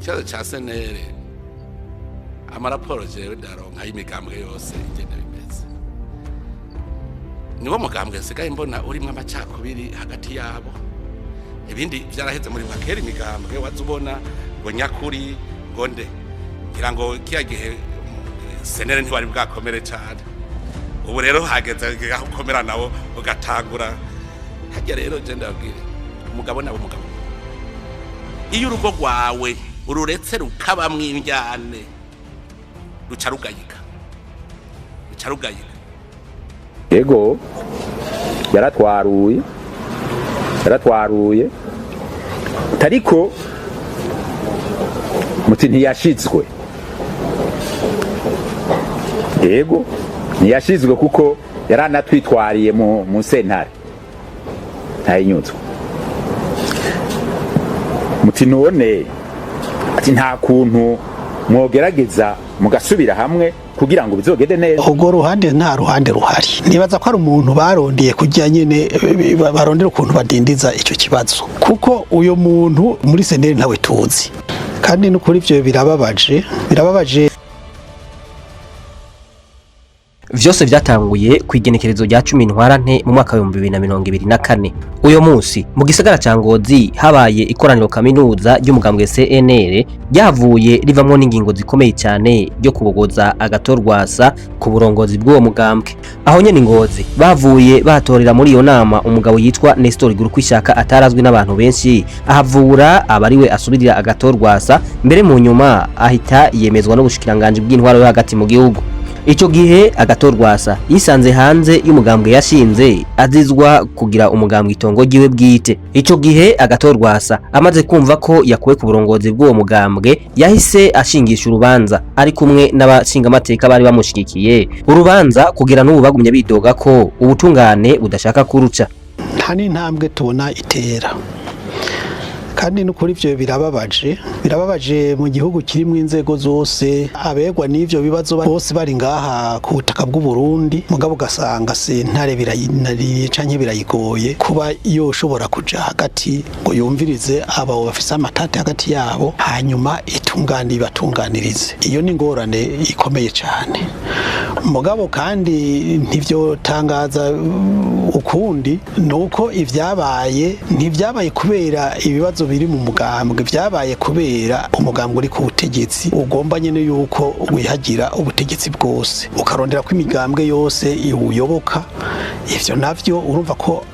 ikibazo ca senere amaraporo jewe ndaronka y'imigambwe yose igenda bimeze niwo mugambwe nsigaye mbona urimwo amacakubiri hagati yabo ibindi vyaraheze muri makeri imigambwe wazubona ngo nyakuri ngo nde ngira ngo kiya gihe senere ntiwari bwakomere cyane ubu rero hageze aho ukomera nawo ugatangura hajya rero je ndabwire umugabo nabo umugabo iyo urugo rwawe ururetse rukabamwe injyane ruca rugayika yego yaratwaruye tariko muti ntiyashitswe yego ntiyashizwe kuko yaranatwitwariye mu sentare ntayinyutswe muti none ati nta kuntu mwogerageza mugasubira hamwe kugira ngo bizogende neza ubwo ruhande nta ruhande ruhari nibaza ko ari umuntu barondeye kujya nyene barondera ukuntu badindiza ico kibazo kuko uyo muntu muri senere ntawe tuzi kandi n'ukuri ivyo birababaje Vyose vyatanguye kwigenekerezo rya 10 ntwarante mu mwaka wa 2024. Uyo munsi mu gisagara ca Ngozi habaye ikoraniro kaminuza ry'umugambwe CNL ryavuye rivamwo n'ingingo zikomeye cyane ryo kubogoza Agathon Rwasa ku burongozi bw'uwo mugambwe. Aho nyene Ngozi bavuye batorera muri iyo nama umugabo yitwa Nestor Gurukwishaka atarazwi n'abantu benshi ahavura abariwe asubirira Agathon Rwasa mbere mu nyuma ahita yemezwa n'ubushikiranganje bw'intwaro yo hagati mu gihugu. Ico gihe Agathon Rwasa yisanze hanze y'umugambwe yashinze azizwa kugira umugambwe itongo giwe bwite. Ico gihe Agathon Rwasa amaze kumva ko yakuwe ku burongozi bw'uwo mugambwe yahise ashingisha urubanza ari kumwe n'abashinga amateka bari bamushikiye. Urubanza kugira n'ubu bagumye bidoga ko ubutungane budashaka kuruca. Nta n'intambwe tubona itera. Kandi n'ukuri ivyo birababaje mu gihugu kirimo inzego zose abegwa n'ivyo bibazo bose bari ngaha ku butaka bw'u Burundi mugabo gasanga sentare birayinari canke birayigoye kuba iyo ushobora kuja hagati ngo yumvirize abo bafise amatati hagati yabo hanyuma batunganirize iyo ni ngorane ikomeye cyane mugabo kandi ntivyo tangaza ukundi nuko ivyabaye kubera ibibazo biri mu mugambwe vyabaye kubera umugambwe uri ku butegetsi ugomba nyene yuko wihagira ubutegetsi bwose ukarondera ko imigambwe yose iwuyoboka ivyo navyo urumva ko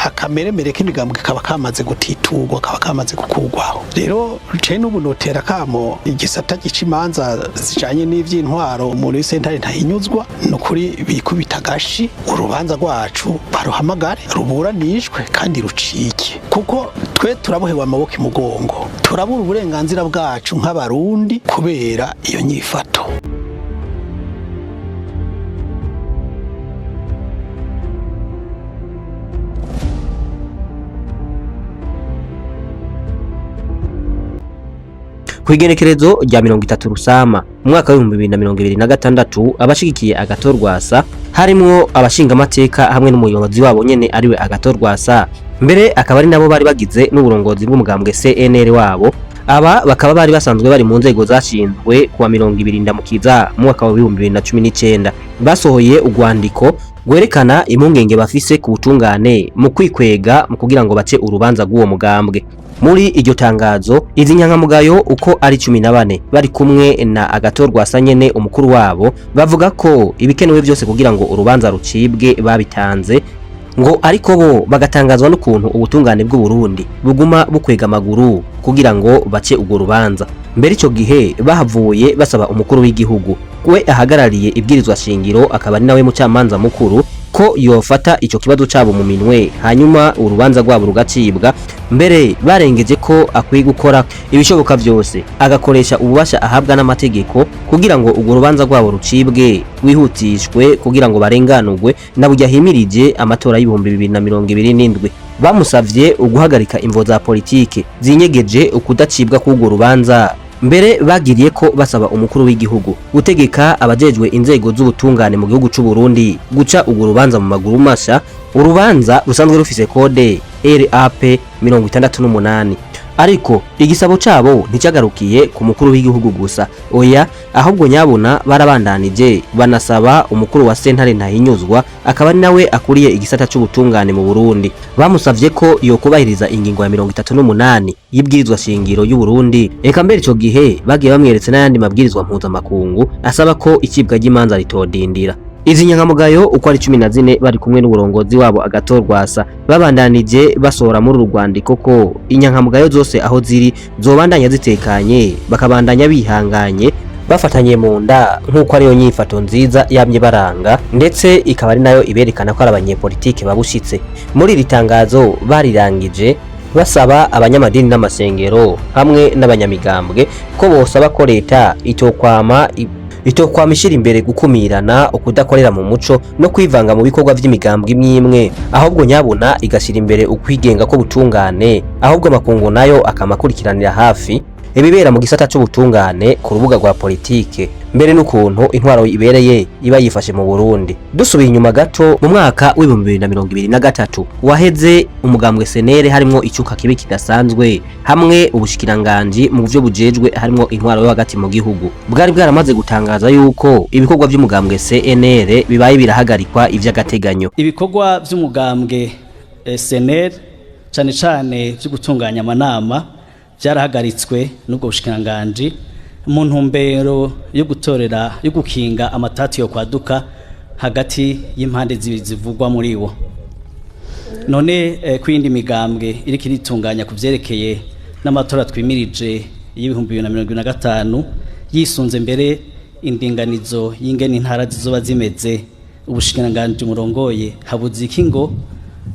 akameremere k'imigambwe kaba kamaze gutiturwa kaba kamaze gukurwaho rero cene ubu notera kamo igisata gicimanza zijanye n'ivy'intwaro muri sentare ntahinyuzwa nukuri bikubita gashi urubanza rwacu baruhamagare ruburanishwe kandi rucike kuko twe turabohewe amaboko imugongo turabura uburenganzira bwacu nk'abarundi kubera iyo nyifato. Kwigenekerezo rya 30 Rusama mu mwaka wa 2026 abashigikiye Agathon Rwasa harimwo abashinga amateka hamwe n'umuyobozi wabo nyene ariwe Agathon Rwasa mbere akaba ari nabo bari bagize n'uburongozi bw'umugambwe CNL wabo. Aba bakaba bari basanzwe bari mu nzego zashinzwe kuwa 20 ndamukiza mu mwaka wa 2019 basohoye ugwandiko gwerekana impungenge bafise ku butungane mu kwikwega mu kugira ngo bace urubanza rw'uwo mugambwe. Muri iryo tangazo izi nyankamugayo uko ari 14 bari kumwe na Agathon Rwasa nyene umukuru wabo bavuga ko ibikenewe byose kugira ngo urubanza rucibwe babitanze ngo ariko bo bagatangazwa n'ukuntu ubutungane bw'u Burundi buguma bukwega amaguru kugira ngo bace ugo rubanza. Mbere ico gihe bahavuye basaba umukuru w'igihugu we ahagarariye ibwirizwa shingiro akaba ari nawe mucamanza mukuru ko yofata ico kibazo cabo mu minwe hanyuma urubanza rwabo rugacibwa. Mbere barengeje ko akwiye gukora ibishoboka byose agakoresha ububasha ahabwa n'amategeko kugira ngo ugo rubanza rwabo rucibwe wihutishwe kugira ngo barenganurwe na burya himirije amatora y'ibihumbi 2027. Bamusavye uguhagarika imvo za politike zinyegeje ukudacibwa k'ugo rubanza. Mbere bagiriye ko basaba umukuru w'igihugu gutegeka abajejwe inzego z'ubutungane mu gihugu c'u Burundi guca ugo rubanza mu maguru masha. Urubanza rusanzwe rufise kode RAP 68. ariko igisabo cabo nticagarukiye ku mukuru w'igihugu gusa, oya ahubwo nyabona barabandanije banasaba umukuru wa sentare ntahinyuzwa akaba ari nawe akuriye igisata c'ubutungane mu Burundi. Bamusavye ko yokubahiriza ingingo ya 38 y'ibwirizwa shingiro y'u Burundi, eka mbere ico gihe bagiye bamweretse n'ayandi mabwirizwa mpuzamakungu asaba ko icibwa ry'imanza ritodindira. Izi nyankamugayo uko ari 14 bari kumwe n'uburongozi wabo Agathon Rwasa babandanije basohora muri urwandiko ko inyankamugayo zose aho ziri zobandanya zitekanye bakabandanya bihanganye bafatanye mu nda nk'uko ariyo nyifato nziza yamye baranga, ndetse ikaba ari nayo iberekana ko ari abanyepolitike babushitse. Muri iri tangazo barirangije basaba abanyamadini n'amasengero hamwe n'abanyamigambwe ko bosaba ko leta itokwama ishira imbere gukumirana, ukudakorera mu muco no kwivanga mu bikorwa vy'imigambwe imwe, ahubwo nyabona igashira imbere ukwigenga ko butungane, ahubwo makungu nayo akamakurikiranira hafi ibibera mu gisata c'ubutungane ku rubuga rwa politike, mbere n'ukuntu intwaro ibereye iba yifashe mu Burundi. Dusubiye inyuma gato mu mwaka w'2023 waheze umugambwe senere harimo icuka kibi kidasanzwe hamwe ubushikiranganji mu byo bujejwe harimo intwaro yo hagati mu gihugu bwari bwaramaze gutangaza yuko ibikorwa by'umugambwe CNR bibaye birahagarikwa ivy'agateganyo. Ibikorwa by'umugambwe senere cyane cyane byo gutunganya amanama byarahagaritswe n'ubwo bushikiranganji mu ntumbero yo gutorera yo gukinga amatati yo kwaduka hagati y'impande zivugwa muri wo. None kwindi migambwe iri kiritunganya kuvyerekeye n'amatora twimirije y'2025 yisunze mbere indinganizo y'ingene intara zizoba zimeze, ubushikiranganji murongoye habuze iki ngo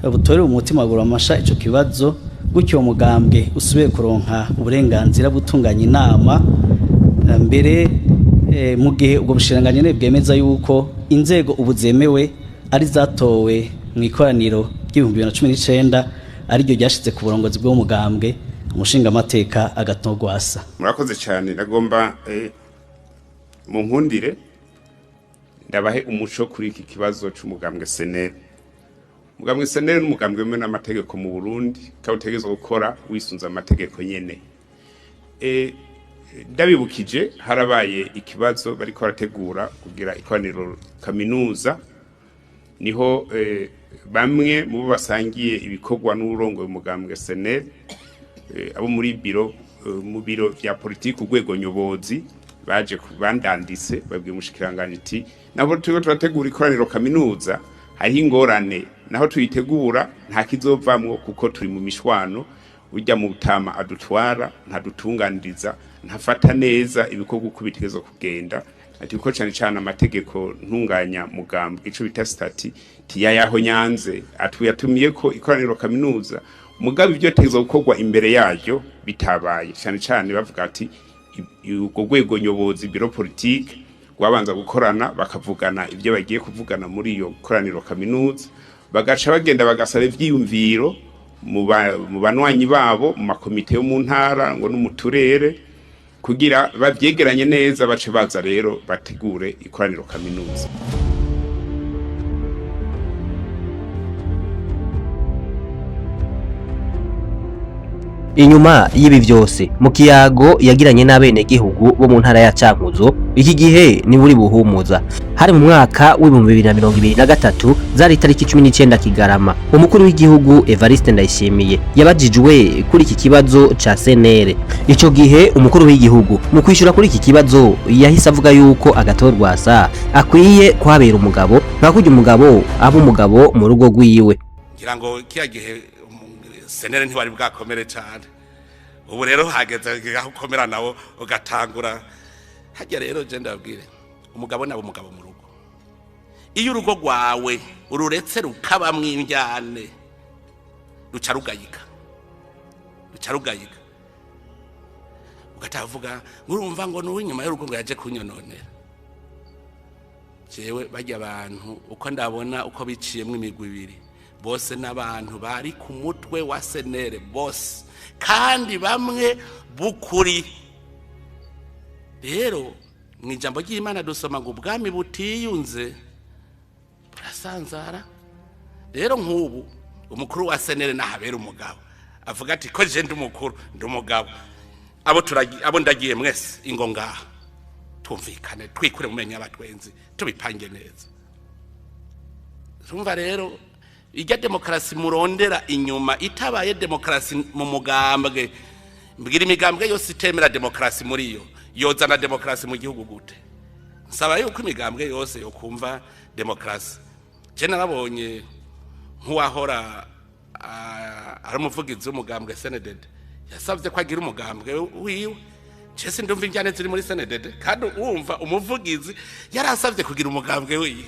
butorere umutima guramasha ico kibazo, gutyo umugambwe usubiye kuronka uburenganzira butunganya inama mbere mu gihe ubwo bushikiranganji bwemeza yuko inzego ubu zemewe ari zatowe mu ikoraniro ry'2019 ari ryo ryashize ku burongozi bw'umugambwe umushinga amateka Agathon Rwasa. Murakoze cyane, nagomba mu nkundire ndabahe umuco kuri iki kibazo c'umugambwe senere. Umugambwe senere n'umugambwe mwe n'amategeko mu Burundi kawutegezwe gukora wisunza amategeko nyene. Ndabibukije harabaye ikibazo bariko barategura kugira ikoraniro kaminuza, niho bamwe mu basangiye ibikorwa n'urongo y'umugambwe senere abo muri mu biro vya politiki urwego nyobozi baje kubandandise babwiye umushikiranganje ati nabo turategura ikoraniro kaminuza hari ingorane naho tuyitegura nta kizovamwo kuko turi mu mishwano, ujya mu butama adutwara ntadutunganiriza ntafata neza ibikorwa uko bitegezo kugenda, ati ko cyane cyane amategeko ntunganya mugambwe ico bita stati tiyayaho nyanze atuyatumiye ko ikoraniro kaminuza mugabe ibyo tegezo gukorwa imbere yaryo bitabaye, cyane cyane bavuga ati ubwo rwego nyobozi biro politique wabanza gukorana bakavugana ibyo bagiye kuvugana muri iyo koraniro kaminuza, bagaca bagenda bagasaba ivyiyumviro mu banwanyi babo mu makomite yo mu ntara ngo no mu turere kugira bavyegeranye neza bace baza rero bategure ikoraniro kaminuza. Inyuma y'ibi vyose mu kiyago yagiranye n'abene gihugu bo mu ntara ya Cankuzo, iki gihe ni muri Buhumuza hari mu mwaka w'2023 zari itariki 19 Kigarama, umukuru w'igihugu Evariste Ndayishimiye yabajijwe kuri iki kibazo ca senere. Ico gihe umukuru w'igihugu mu kwishura kuri iki kibazo yahise avuga yuko Agathon Rwasa akwiye kuhabera umugabo nka kurya umugabo aba umugabo mu rugo rwiwe. Ngira ngo kiya gihe senere ntibari bwakomere cyane, ubu rero hageze aho ukomera nawo ugatangura hajya. Rero je ndabwire umugabo nabo umugabo mu rugo, iyo urugo rwawe ururetse rukabamwe indyane ruca rugayika ugatavuga ngurumva ngo n'uwo inyuma y'urugo ngo yaje kunyononera. Jewe bajya abantu uko ndabona uko biciyemwe imigwi ibiri bose n'abantu bari ku mutwe wa senere bose kandi bamwe bukuri. Rero mu ijambo ry'Imana dusoma ngo ubwami butiyunze burasanzara. Rero nk'ubu umukuru wa senere nahabera umugabo avuga ati ko je ndi umukuru ndi umugabo abo ndagiye mwese ingo ngaha tumvikane twikure mumenya abatwenzi tubipange neza. Urumva rero ijya demokarasi murondera inyuma itabaye demokarasi mu mugambwe, mbwira imigambwe yose itemera demokarasi muri yo yozana demokarasi mu gihugu gute? Nsaba yuko imigambwe yose yo kumva demokarasi. Je narabonye nk'uwahora ari umuvugizi w'umugambwe SNDD yasabye ko agira umugambwe wiwe. Cese ndumva injyane ziri muri SNDD kandi wumva umuvugizi yarasabye kugira umugambwe wiwe.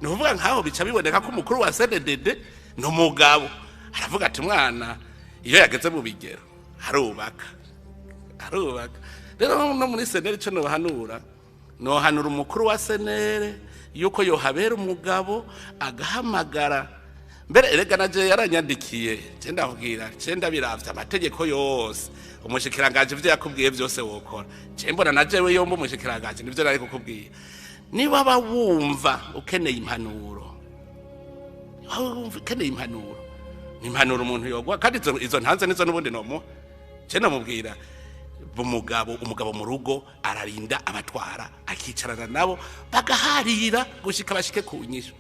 Nuvuga nkaho bica biboneka ko umukuru wa SNDD no mugabo aravuga ati mwana iyo yageze mu bigero arubaka. Rero no muri SNL cyo no hanura umukuru wa SNL yuko yohabera umugabo agahamagara. Mbere erega naje yaranyandikiye cenda abwira cenda biravye amategeko yose umushikiranganje ivyo yakubwiye byose wokora. Cembona naje we yomba umushikiranganje nivyo nari kukubwiye. Niba bawumva ukeneye impanuro, impanuro umuntu yogwa kandi izo ntanze nizo nubundi nomo cena mubwira umugabo mu rugo ararinda abatwara akicarana nabo bagaharira gushika bashike ku nyisho.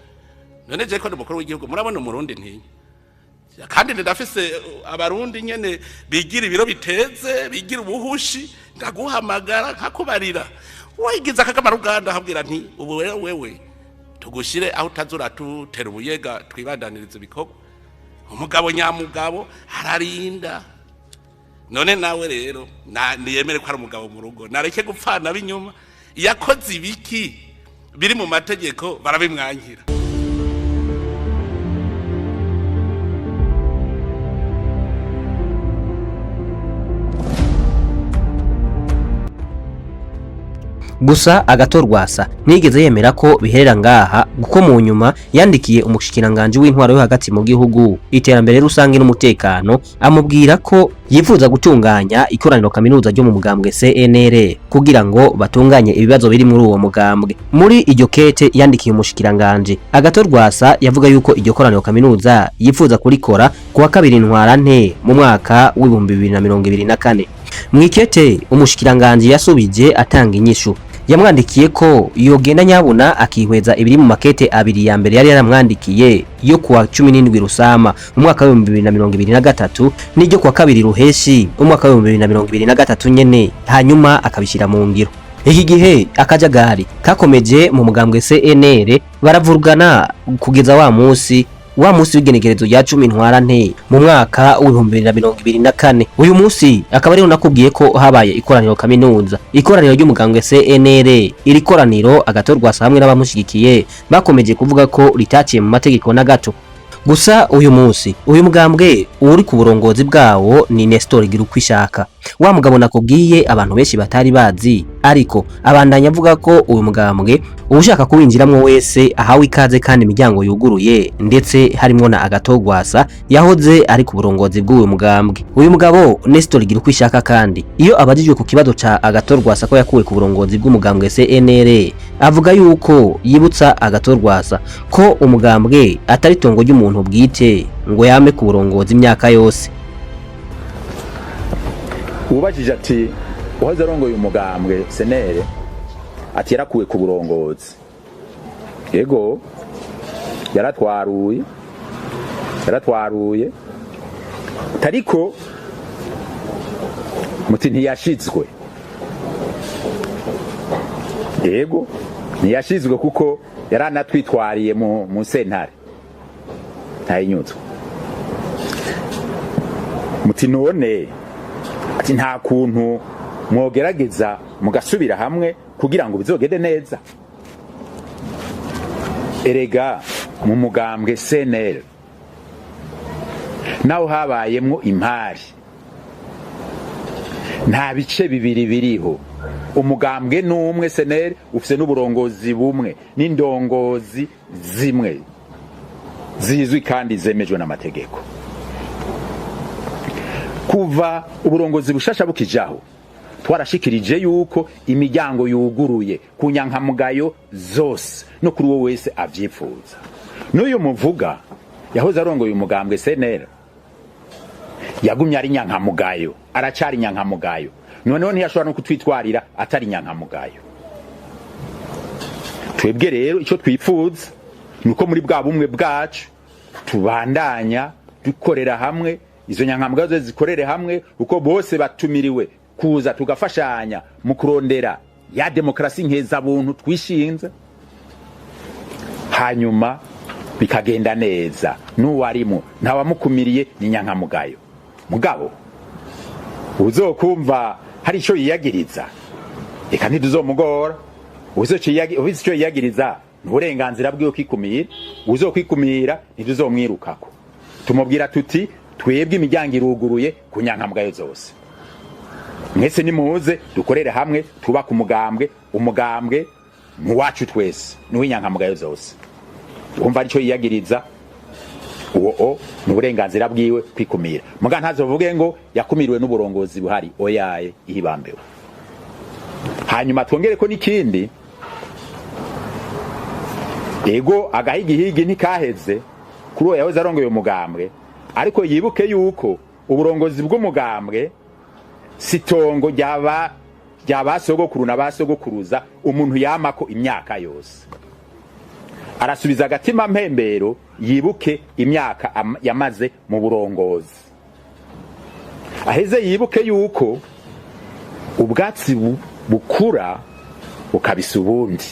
None je ko umukuru w'igihugu murabona umurundi ntinya kandi ndafise abarundi nyene bigira ibiro biteze bigira ubuhushi ndaguhamagara nkakubarira wayigiza akakamara Uganda habwira nti ubu wewe tugushire aho utazura tutera ubuyega twibandaniriza ibikorwa. Umugabo nyamugabo ararinda. None nawe rero niyemere ko ari umugabo mu rugo nareke gupfana binyuma yakoze ibiki biri mu mategeko barabimwankira. Gusa Agathon Rwasa nigeze yemera ko biherera ngaha guko mu nyuma yandikiye umushikiranganje w'intwaro yo hagati mu gihugu iterambere rusange n'umutekano amubwira ko yifuza gutunganya ikoraniro kaminuza ryo mu mugambwe CNL kugira ngo batunganye ibibazo biri muri uwo mugambwe. Muri iryo kete yandikiye umushikiranganje Agathon Rwasa yavuga yuko iryo koraniro kaminuza yifuza kurikora kuwa 2 Ntwarante mu mwaka w'2024. Mwikete umushikiranganje yasubije atanga inyishu yamwandikiye ko yogenda nyabuna akihweza ibiri mu makete abiri ya mbere yari yaramwandikiye yo kuwa 17 Rusama mu mwaka wa 2023 n'iryo kuwa 2 Ruheshi mu mwaka wa 2023 nyene hanyuma akabishira mu ngiro. Iki gihe akajagari kakomeje mu mugambwe CNL baravurugana kugeza wa munsi w'igenekerezo rya 10 Ntwarante mu mwaka w'2024. Uyu munsi akaba ariho nakubwiye ko habaye ikoraniro kaminuza, ikoraniro ry'umugambwe CNL. Iri koraniro Agathon Rwasa hamwe n'abamushigikiye bakomeje kuvuga ko ritaciye mu mategeko na gato. Gusa uyu munsi uyu mugambwe uri ku burongozi bwawo ni Nestor Girukwishaka. Wa mugabo nakubwiye abantu benshi batari bazi, ariko abandanya avuga ko uyu mugambwe ushaka kuwinjiramwo wese ahawe ikaze kandi imiryango yuguruye, ndetse harimo na Agathon Rwasa yahoze ari ku burongozi bw'uyu mugambwe. Uyu mugabo Nestor Girukwishaka kandi iyo abajijwe ku kibazo ca Agathon Rwasa ko yakuwe ku burongozi bw'umugambwe CNL avuga yuko yibutsa Agathon Rwasa ko umugambwe atari tongo ry'umuntu bwite ngo yame ku burongozi imyaka yose. Ubajije ati uhoze arongoye umugambwe SNL ati yarakuwe ku burongozi. Yego yaratwaruye tariko muti ntiyashizwe. Yego ntiyashizwe kuko yaranatwitwariye mu sentare ntayinyutswe. Muti none ati nta kuntu mwogerageza mugasubira hamwe kugira ngo bizogende neza. Erega mu mugambwe CNL naho habayemwo impari, nta bice bibiri biriho. Umugambwe n'umwe CNL ufise n'uburongozi bumwe n'indongozi zimwe zizwi kandi zemejwe n'amategeko. Kuva uburongozi bushasha bukijaho twarashikirije yuko imiryango yuguruye kunyankamugayo zose no kuri wowe wese avyifuza. N'uyu muvuga yahoze arongoye umugambwe CNL yagumye ari nyankamugayo, aracari nyankamugayo, noneho ntiyashobora no kutwitwarira atari nyankamugayo. Twebwe rero ico twifuza nuko muri bwa bumwe bwacu tubandanya dukorera hamwe, izo nyankamugayo zose zikorere hamwe, uko bose batumiriwe kuza tugafashanya mu kurondera ya demokrasi nkeza buntu twishinze, hanyuma bikagenda neza. N'uwarimo ntawamukumiriye ni nyankamugayo. Mugabo uzokumva hari ico yiyagiriza, eka ntiduzomugora. Ubizi ico yiyagiriza n'uburenganzira bwiwe kwikumira, uzokwikumira ntiduzomwirukako. Tumubwira tuti twebwe imiryango iruguruye ku nyankamugayo zose, mwese nimuze dukorere hamwe twubaka umugambwe mu wacu twese n'uw'inyankamugayo zose. Wumva arico yiyagiriza, uwo n'uburenganzira bwiwe kwikumira. Muga ntazovuge ngo yakumiriwe n'uburongozi buhari, oyaye ihibambewe. Hanyuma twongere ko n'ikindi, ego agahigihigi ntikaheze kuri uwo yahoze arongoye umugambwe, ariko yibuke yuko uburongozi bw'umugambwe sitongo ryaba sogokuru na basogokuruza umuntu yamako imyaka yose. Arasubiza agatima mpembero, yibuke imyaka yamaze mu burongozi, aheze yibuke yuko ubwatsi bukura bukabisa ubundi,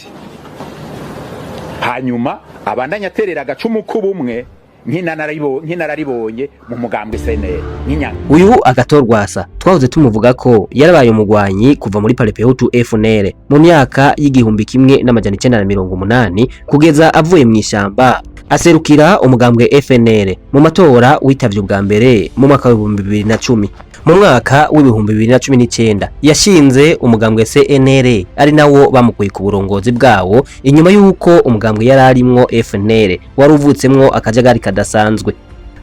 hanyuma abandanya aterera agacumu k'ubumwe nk'inararibonye mu mugambwe CNL nk'inyanga. Uyu Agathon Rwasa twahoze tumuvuga ko yarabaye umugwanyi kuva muri Parpehutu FNL mu myaka y'igihumbi kimwe n'amajana 1980 kugeza avuye mu ishamba aserukira umugambwe FNL mu matora witavye ubwa mbere mu mwaka wa 2010. Mu mwaka w'ibihumbi 2019 yashinze umugambwe CNL ari nawo bamukuye ku burongozi bwawo inyuma y'uko umugambwe yararimwo FNL waruvutsemwo akajagari kadasanzwe.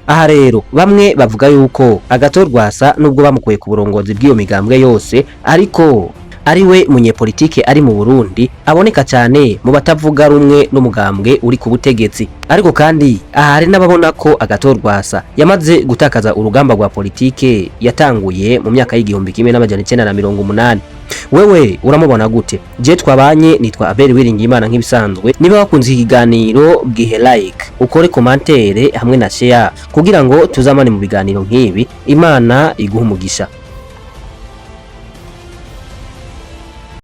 Aha rero bamwe bavuga yuko Agathon Rwasa nubwo bamukuye ku burongozi bw'iyo migambwe yose, ariko ariwe munyepolitike ari mu Burundi aboneka cyane mu batavuga rumwe n'umugambwe uri ku butegetsi. Ariko kandi ahari n'ababona ko Agathon Rwasa yamaze gutakaza urugamba rwa politike yatanguye mu myaka y'igihumbi kimwe n'amajana 1980. Wewe uramubona gute? Je twabanye nitwa Abel Wiringimana nk'ibisanzwe. Niba wakunze ikiganiro bwihe like, ukore commentaire hamwe na share kugira ngo tuzamane mu biganiro nk'ibi. Imana iguha umugisha.